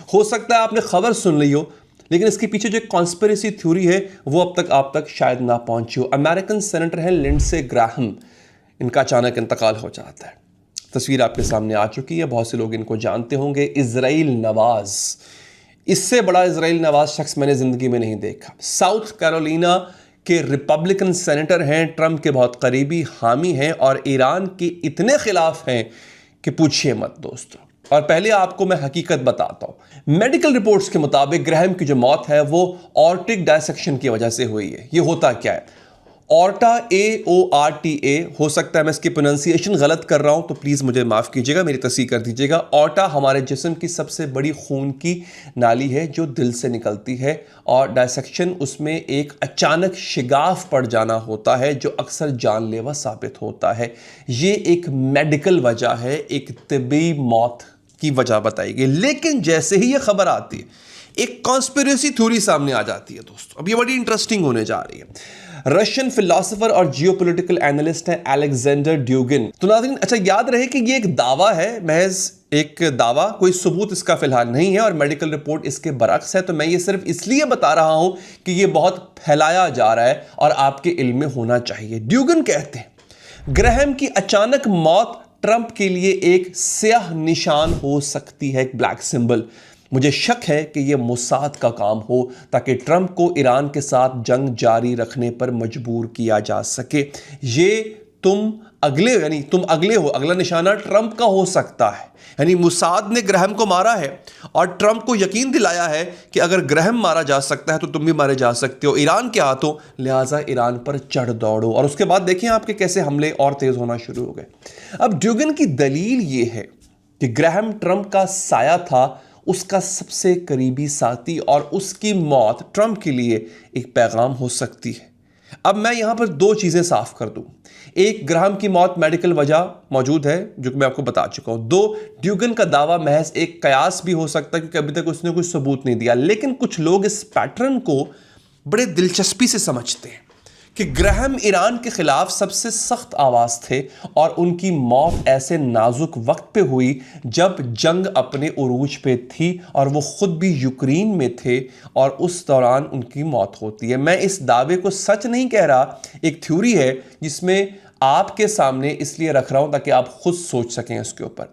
हो सकता है आपने खबर सुन ली हो, लेकिन इसके पीछे जो एक कॉन्स्पिरेसी थ्योरी है वो अब तक आप तक शायद ना पहुंची हो। अमेरिकन सेनेटर है लिंडसे ग्राहम, इनका अचानक इंतकाल हो जाता है। तस्वीर आपके सामने आ चुकी है, बहुत से लोग इनको जानते होंगे। इजराइल नवाज, इससे बड़ा इजराइल नवाज शख्स मैंने जिंदगी में नहीं देखा। साउथ कैरोलिना के रिपब्लिकन सेनेटर हैं, ट्रंप के बहुत करीबी हामी हैं और ईरान के इतने खिलाफ हैं कि पूछिए मत दोस्तों। और पहले आपको मैं हकीकत बताता हूं। मेडिकल रिपोर्ट्स के मुताबिक ग्रैहम की जो मौत है वो ऑर्टिक डायसेक्शन की वजह से हुई है। ये होता क्या है? ऑर्टा, AORTA, हो सकता है मैं इसकी प्रोनाउंसिएशन गलत कर रहा हूं तो प्लीज़ मुझे माफ़ कीजिएगा, मेरी तस्दीक कर दीजिएगा। ऑर्टा हमारे जिस्म की सबसे बड़ी खून की नाली है जो दिल से निकलती है, और डायसेक्शन उसमें एक अचानक शिगाफ पड़ जाना होता है जो अक्सर जानलेवा साबित होता है। ये एक मेडिकल वजह है, एक तिब्बी मौत की वजह बताई गई। लेकिन जैसे ही ये खबर आती है, एक कॉन्स्पिरेसी थ्योरी सामने आ जाती है दोस्तों। अब ये बड़ी इंटरेस्टिंग होने जा रही है। रशियन फिलोसोफर और जियोपॉलिटिकल एनालिस्ट हैं अलेक्जेंडर ड्यूगिन। तो नाज़रीन, अच्छा याद रहे कि ये एक दावा है, महज एक दावा, कोई सबूत इसका फिलहाल नहीं है और मेडिकल रिपोर्ट इसके बरक्स है। तो मैं ये सिर्फ इसलिए बता रहा हूं कि ये बहुत फैलाया जा रहा है और आपके इल्म में होना चाहिए। ड्यूगिन कहते हैं ग्रैहम की अचानक मौत ट्रंप के लिए एक स्याह निशान हो सकती है, एक ब्लैक सिंबल। मुझे शक है कि यह मोसाद का काम हो ताकि ट्रंप को ईरान के साथ जंग जारी रखने पर मजबूर किया जा सके। ये तुम अगले हो, अगला निशाना ट्रंप का हो सकता है। यानी मोसाद ने ग्रैहम को मारा है और ट्रंप को यकीन दिलाया है कि अगर ग्रैहम मारा जा सकता है तो तुम भी मारे जा सकते हो ईरान के हाथों, लिहाजा ईरान पर चढ़ दौड़ो। और उसके बाद देखिए आपके कैसे हमले और तेज होना शुरू हो गए। अब ड्यूगिन की दलील यह है कि ग्रैहम ट्रंप का साया था, उसका सबसे करीबी साथी, और उसकी मौत ट्रंप के लिए एक पैगाम हो सकती है। अब मैं यहां पर दो चीजें साफ कर दूं। एक, ग्रैहम की मौत मेडिकल वजह मौजूद है जो कि मैं आपको बता चुका हूं। दो, ड्यूगिन का दावा महज एक कयास भी हो सकता है क्योंकि अभी तक उसने कोई सबूत नहीं दिया। लेकिन कुछ लोग इस पैटर्न को बड़े दिलचस्पी से समझते हैं कि ग्रैहम ईरान के खिलाफ सबसे सख्त आवाज थे और उनकी मौत ऐसे नाजुक वक्त पे हुई जब जंग अपने उरूज पे थी और वो खुद भी यूक्रेन में थे और उस दौरान उनकी मौत होती है। मैं इस दावे को सच नहीं कह रहा, एक थ्योरी है जिसमें आपके सामने इसलिए रख रहा हूं ताकि आप खुद सोच सकें इसके ऊपर।